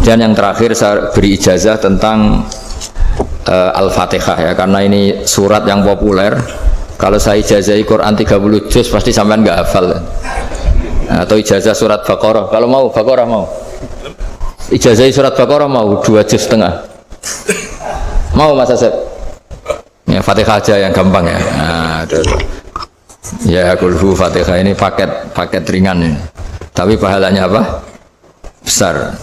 Kemudian yang terakhir saya beri ijazah tentang Al-Fatihah ya, karena ini surat yang populer. Kalau saya ijazahi Quran 30 juz pasti sampean nggak hafal. Atau ijazah surat Baqarah. Kalau mau Baqarah mau. Ijazahi surat Baqarah mau 2 juz setengah. Mau Mas Asep? Ya Fatihah aja yang gampang ya. Nah, ya kulhu Fatihah ini paket ringan ini. Tapi pahalanya apa? Besar.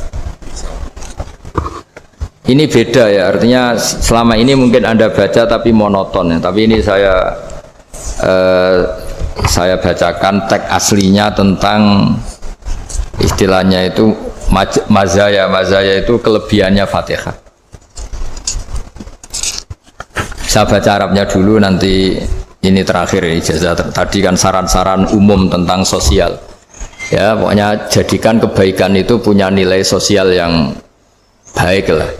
Ini beda ya, artinya selama ini mungkin Anda baca tapi monoton ya. Tapi ini saya bacakan teks aslinya tentang istilahnya itu mazaya itu kelebihannya Fatihah. Saya baca Arabnya dulu, nanti ini terakhir ya, ijazah tadi kan saran-saran umum tentang sosial ya, pokoknya jadikan kebaikan itu punya nilai sosial yang baik lah.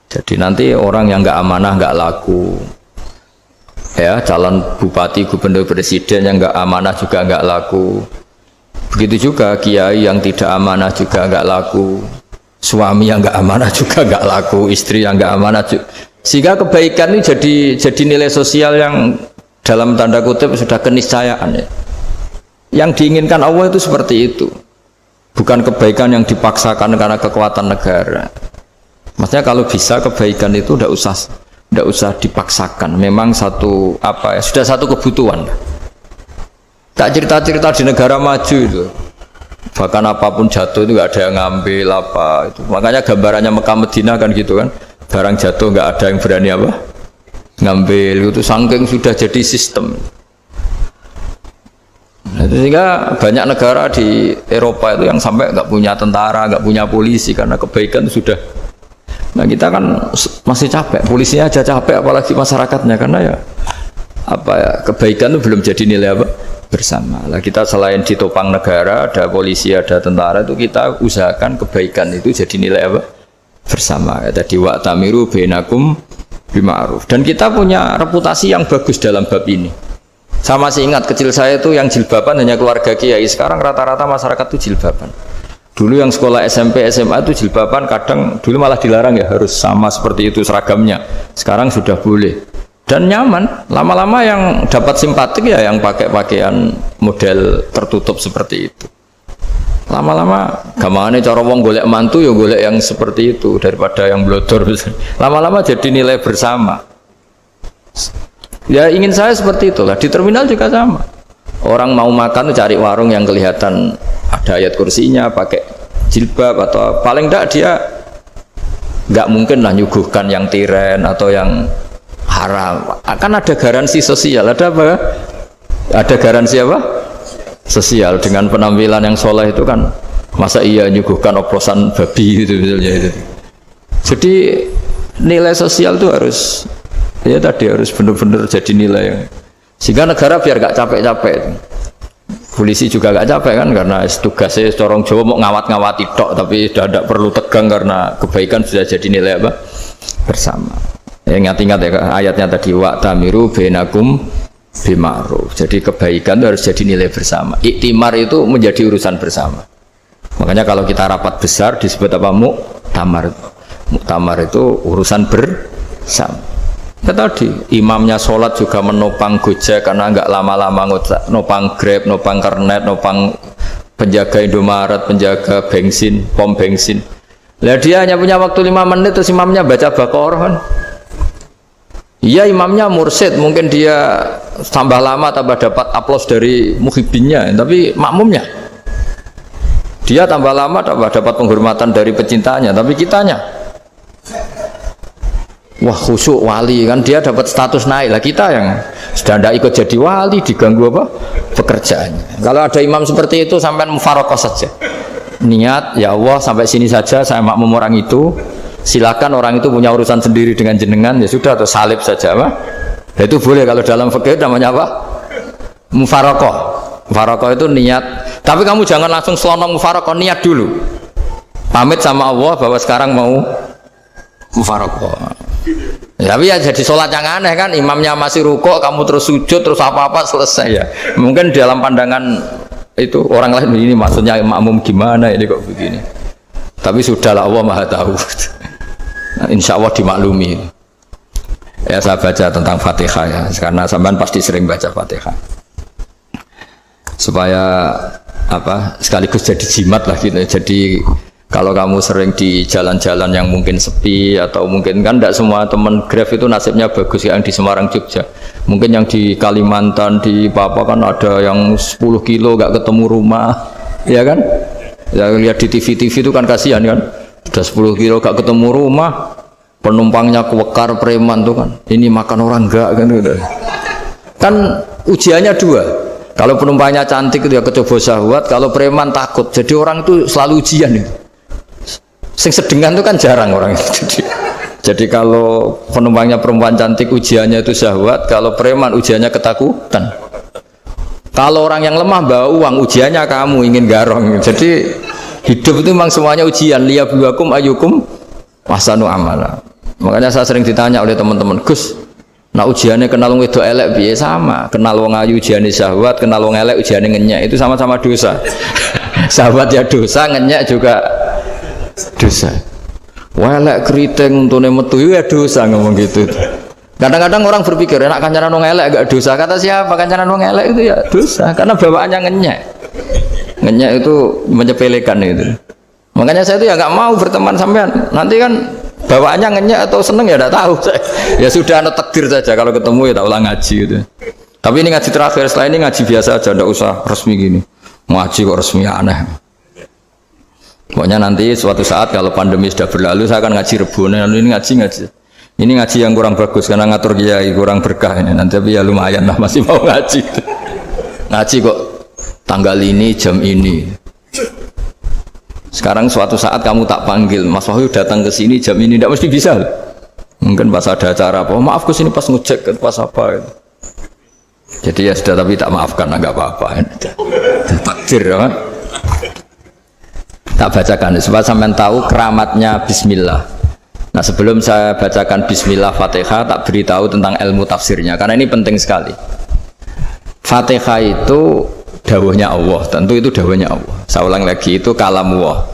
Jadi nanti orang yang nggak amanah nggak laku ya, calon bupati, gubernur, presiden yang nggak amanah juga nggak laku. Begitu juga kiai yang tidak amanah juga nggak laku, suami yang nggak amanah juga nggak laku, istri yang nggak amanah juga. Sehingga kebaikan ini jadi nilai sosial yang dalam tanda kutip sudah keniscayaan ya. Yang diinginkan Allah itu seperti itu, bukan kebaikan yang dipaksakan karena kekuatan negara. Maksudnya kalau bisa kebaikan itu tidak usah dipaksakan. Memang satu apa ya, sudah satu kebutuhan. Tak cerita-cerita di negara maju itu, bahkan apapun jatuh itu nggak ada yang ngambil apa itu. Makanya gambarannya Mekah Medina kan gitu kan, barang jatuh nggak ada yang berani apa ngambil itu, saking sudah jadi sistem. Nah, sehingga banyak negara di Eropa itu yang sampai nggak punya tentara, nggak punya polisi karena kebaikan sudah. Nah kita kan masih capek, polisinya aja capek, apalagi masyarakatnya, karena ya apa ya, kebaikan itu belum jadi nilai apa bersama. Nah kita selain ditopang negara, ada polisi, ada tentara, itu kita usahakan kebaikan itu jadi nilai apa bersama. Ya, tadi wa'tamiru bainakum bima'ruf. Dan kita punya reputasi yang bagus dalam bab ini. Saya masih ingat kecil saya itu yang jilbaban hanya keluarga kiai. Sekarang rata-rata masyarakat itu jilbaban. Dulu yang sekolah SMP, SMA itu jilbaban kadang dulu malah dilarang ya, harus sama seperti itu seragamnya. Sekarang sudah boleh dan nyaman. Lama-lama yang dapat simpatik ya yang pakai pakaian model tertutup seperti itu. Lama-lama gamane cara wong golek mantu ya golek yang seperti itu daripada yang blodor. Lama-lama jadi nilai bersama. Ya ingin saya seperti itulah. Di terminal juga sama. Orang mau makan tuh cari warung yang kelihatan ada ayat kursinya, pakai jilbab, atau paling tidak dia nggak mungkin lah nyuguhkan yang tiren atau yang haram. Akan ada garansi sosial, ada apa? Ada garansi apa? Sosial dengan penampilan yang soleh itu kan, masa iya nyuguhkan oplosan babi gitu misalnya itu. Jadi nilai sosial itu harus ya tadi harus benar-benar jadi nilai yang, sehingga negara biar gak capek-capek. Polisi juga gak capek kan, karena tugasnya corong Jawa mau ngawat-ngawati tok, tapi sudah tidak perlu tegang karena kebaikan sudah jadi nilai apa bersama. Ya, ingat-ingat ya ayatnya tadi, wa'tamiru bainakum bima'ruf. Jadi kebaikan itu harus jadi nilai bersama. Iktimar itu menjadi urusan bersama. Makanya kalau kita rapat besar disebut apa? Muktamar. Muktamar itu urusan bersama. Tadi imamnya sholat juga menopang Gojek karena nggak lama-lama nopang Grab, nopang Kernet, nopang penjaga Indomaret, penjaga bensin, pom bensin. Lah dia hanya punya waktu 5 menit terus imamnya baca Baqarah kan. Iya imamnya mursyid, mungkin dia tambah lama tambah dapat aplaus dari muhibbinnya, tapi makmumnya dia tambah lama tambah dapat penghormatan dari pecintanya, tapi kitanya wah khusyuk wali kan, dia dapat status naik lah. Kita yang sudah tidak ikut jadi wali diganggu apa pekerjaannya. Kalau ada imam seperti itu sampai mufarokoh saja, niat ya Allah sampai sini saja saya makmum orang itu, silakan orang itu punya urusan sendiri dengan jenengan, ya sudah, atau salib saja apa ya, itu boleh. Kalau dalam fikih namanya apa mufarokoh. Mufarokoh itu niat, tapi kamu jangan langsung selonong mufarokoh, niat dulu pamit sama Allah bahwa sekarang mau mufarokoh. Ya, tapi ya jadi sholat yang aneh kan, imamnya masih rukuk, kamu terus sujud, terus apa-apa selesai ya. Mungkin dalam pandangan itu orang lain begini, maksudnya makmum gimana ini kok begini. Tapi sudahlah Allah Maha tahu. Nah, insya Allah dimaklumi. Ya saya baca tentang Fatihah ya, karena sampean pasti sering baca Fatihah. Supaya apa? Sekaligus jadi jimat lah gitu. Jadi kalau kamu sering di jalan-jalan yang mungkin sepi atau mungkin kan tidak semua teman Grab itu nasibnya bagus yang di Semarang Jogja. Mungkin yang di Kalimantan di Papua kan ada yang 10 kilo gak ketemu rumah, ya kan? Ya lihat di TV-TV itu kan kasihan kan. Sudah 10 kilo gak ketemu rumah, penumpangnya kewekar preman tuh kan. Ini makan orang enggak kan udah. Kan ujiannya dua. Kalau penumpangnya cantik itu ya kecoba syahwat, kalau preman takut. Jadi orang itu selalu ujian itu. Sing sedengan itu kan jarang orang itu. Jadi kalau penumpangnya perempuan cantik ujiannya itu syahwat, kalau preman ujiannya ketakutan. Kalau orang yang lemah bawa uang ujiannya kamu ingin garong. Jadi hidup itu memang semuanya ujian. Liyabluwakum ayyukum ahsanu amala. Makanya saya sering ditanya oleh teman-teman, Gus, nah ujiannya kenal wong wedok elek piye? Sama, kenal wong ayu ujiannya syahwat, kenal wong elek ujiannya ngenyek, itu sama-sama dosa. Syahwat ya dosa, ngenyek juga dosa. Welek keriting untune metu ya dosa ngomong gitu. Kadang-kadang orang berpikir enak kancanan wong elek gak dosa. Kata siapa kancanan wong elek itu ya dosa karena bawaannya ngenyek. Ngenyek itu menyepelekan itu. Makanya saya itu ya nggak mau berteman sampean. Nanti kan bawaannya ngenyek atau seneng ya tidak tahu. Ya sudah ada takdir saja kalau ketemu ya tak ulang ngaji gitu. Tapi ini ngaji terakhir, setelah ini ngaji biasa aja, tidak usah resmi gini. Ngaji kok resmi aneh. Pokoknya nanti suatu saat kalau pandemi sudah berlalu saya akan ngaji Rebone. Ini ngaji. Ini ngaji yang kurang bagus karena ngatur kiai kurang berkah ini. Nanti tapi ya lumayan lah masih mau ngaji. Ngaji kok tanggal ini jam ini. Sekarang suatu saat kamu tak panggil, Mas Wahyu datang ke sini jam ini tidak mesti bisa. Mungkin pas ada acara apa, maaf ke sini pas ngecek pas apa. Jadi ya sudah tapi tak maafkan enggak apa-apa. Takdir ya. Tak bacakan supaya sampean tahu keramatnya bismillah. Nah, sebelum saya bacakan bismillah Fatihah, tak beritahu tentang ilmu tafsirnya karena ini penting sekali. Fatihah itu dawuhnya Allah, tentu itu dawuhnya Allah. Saya ulang lagi, itu kalam Allah.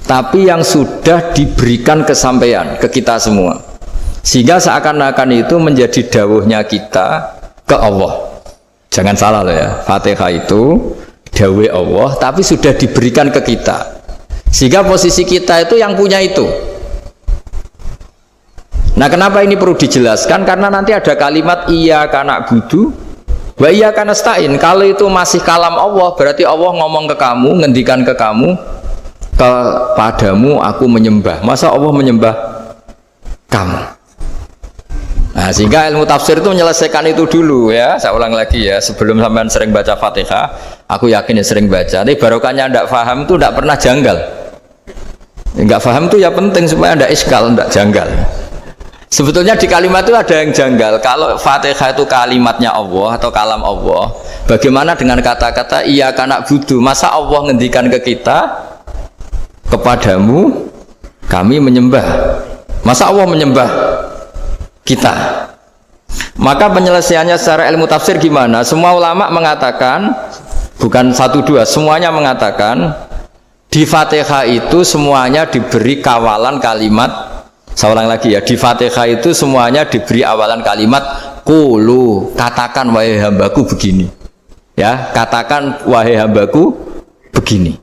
Tapi yang sudah diberikan kesampaian ke kita semua. Sehingga seakan-akan itu menjadi dawuhnya kita ke Allah. Jangan salah loh ya. Fatihah itu dawuh Allah tapi sudah diberikan ke kita. Sehingga posisi kita itu yang punya itu. Nah, kenapa ini perlu dijelaskan? Karena nanti ada kalimat iyyaka na'budu wa iyyaka nasta'in. Kalau itu masih kalam Allah, berarti Allah ngomong ke kamu, ngendikan ke kamu, kepadamu aku menyembah. Masa Allah menyembah kamu? Nah, sehingga ilmu tafsir itu menyelesaikan itu dulu ya. Saya ulang lagi ya, sebelum sampean sering baca Fatihah, aku yakin ya sering baca. Tapi barokahnya tidak paham itu tidak pernah janggal. Enggak paham itu ya penting supaya tidak iskal, tidak janggal. Sebetulnya di kalimat itu ada yang janggal. Kalau Fatihah itu kalimatnya Allah atau kalam Allah, bagaimana dengan kata-kata iyyaka na'budu? Masa Allah ngendikan ke kita, kepadamu kami menyembah? Masa Allah menyembah kita? Maka penyelesaiannya secara ilmu tafsir gimana? Semua ulama mengatakan, bukan satu dua, semuanya mengatakan di Fatihah itu semuanya diberi kawalan kalimat. Saya ulang lagi ya, di Fatihah itu semuanya diberi awalan kalimat qulu, katakan wahai hambaku begini. Ya, katakan wahai hambaku begini.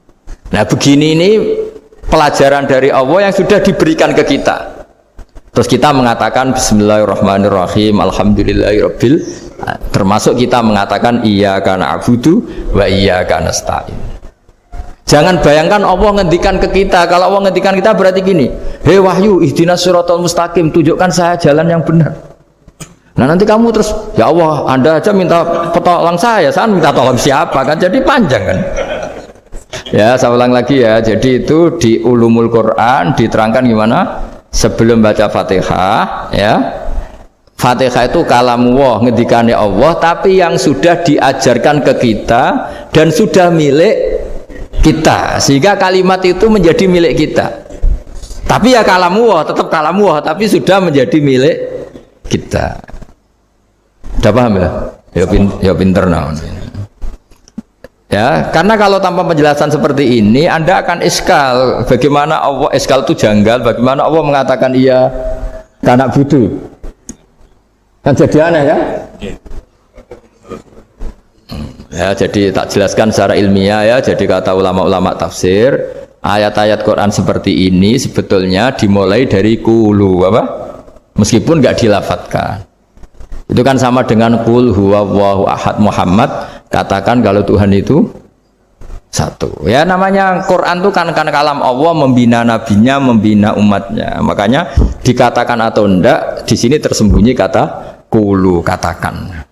Nah, begini ini pelajaran dari Allah yang sudah diberikan ke kita. Terus kita mengatakan bismillahirrahmanirrahim, alhamdulillahirabbil, termasuk kita mengatakan iyyaka na'budu wa iyyaka nasta'in. Jangan bayangkan Allah ngendikan ke kita. Kalau Allah ngendikan kita berarti gini, hei wahyu ihdinas siratal mustaqim, tunjukkan saya jalan yang benar. Nah nanti kamu terus, ya Allah Anda aja minta tolong saya minta tolong siapa kan, jadi panjang kan. Ya saya ulang lagi ya, jadi itu di ulumul Quran diterangkan gimana sebelum baca Fatihah ya. Fatihah itu kalam Allah, ngendikannya Allah, tapi yang sudah diajarkan ke kita dan sudah milik kita, sehingga kalimat itu menjadi milik kita. Tapi ya kalamullah, tetap kalamullah, tapi sudah menjadi milik kita. Sudah paham ya? Ya pinter nah. Ya, karena kalau tanpa penjelasan seperti ini Anda akan iskal. Bagaimana Allah iskal itu janggal, bagaimana Allah mengatakan iya karena butuh. Kan jadi aneh kan? Ya, jadi tak jelaskan secara ilmiah ya. Jadi kata ulama-ulama tafsir, ayat-ayat Quran seperti ini sebetulnya dimulai dari qulu apa? Meskipun nggak dilafatkan. Itu kan sama dengan qul huwallahu ahad Muhammad, katakan kalau Tuhan itu satu. Ya namanya Quran itu kan kalam Allah, membina nabinya, membina umatnya. Makanya dikatakan atau enggak di sini tersembunyi kata qulu, katakan.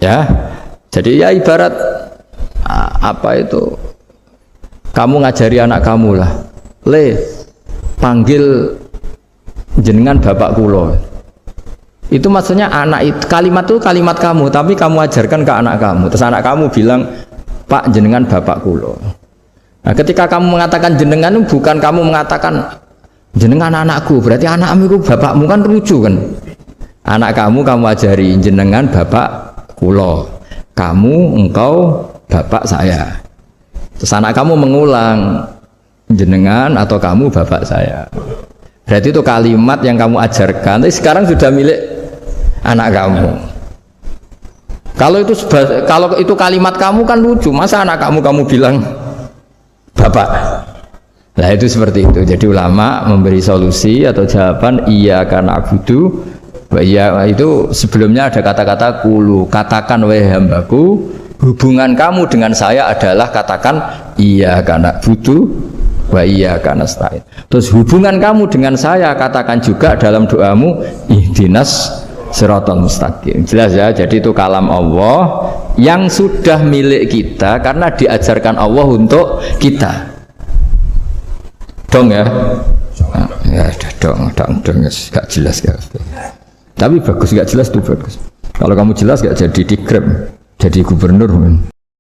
Ya. Jadi ya ibarat apa itu? Kamu ngajari anak kamu lah. Le, panggil jenengan bapak kulo. Itu maksudnya anak itu, kalimat itu kalimat kamu, tapi kamu ajarkan ke anak kamu. Terus anak kamu bilang, Pak jenengan bapak kulo. Nah, ketika kamu mengatakan jenengan, bukan kamu mengatakan jenengan anakku, berarti anakmu itu bapakmu, kan lucu kan? Anak kamu ajari jenengan bapak kulo, kamu engkau bapak saya. Terus anak kamu mengulang jenengan atau kamu bapak saya. Berarti itu kalimat yang kamu ajarkan, tapi sekarang sudah milik anak kamu. Kalau itu kalimat kamu kan lucu, masa anak kamu bilang bapak. Nah itu seperti itu. Jadi ulama memberi solusi atau jawaban iya karena abudu. Iya itu sebelumnya ada kata-kata qulu, katakan wahai hambaku, hubungan kamu dengan saya adalah katakan iya karena abudu wa iya karena nasta'in. Terus hubungan kamu dengan saya katakan juga dalam doamu ihdinas siratal mustaqim. Jelas ya, jadi itu kalam Allah yang sudah milik kita karena diajarkan Allah untuk kita. Dong ya? Nah, ya udah dong, gak jelas ya. Tapi bagus, gak jelas itu bagus. Kalau kamu jelas gak jadi dikrep, jadi gubernur.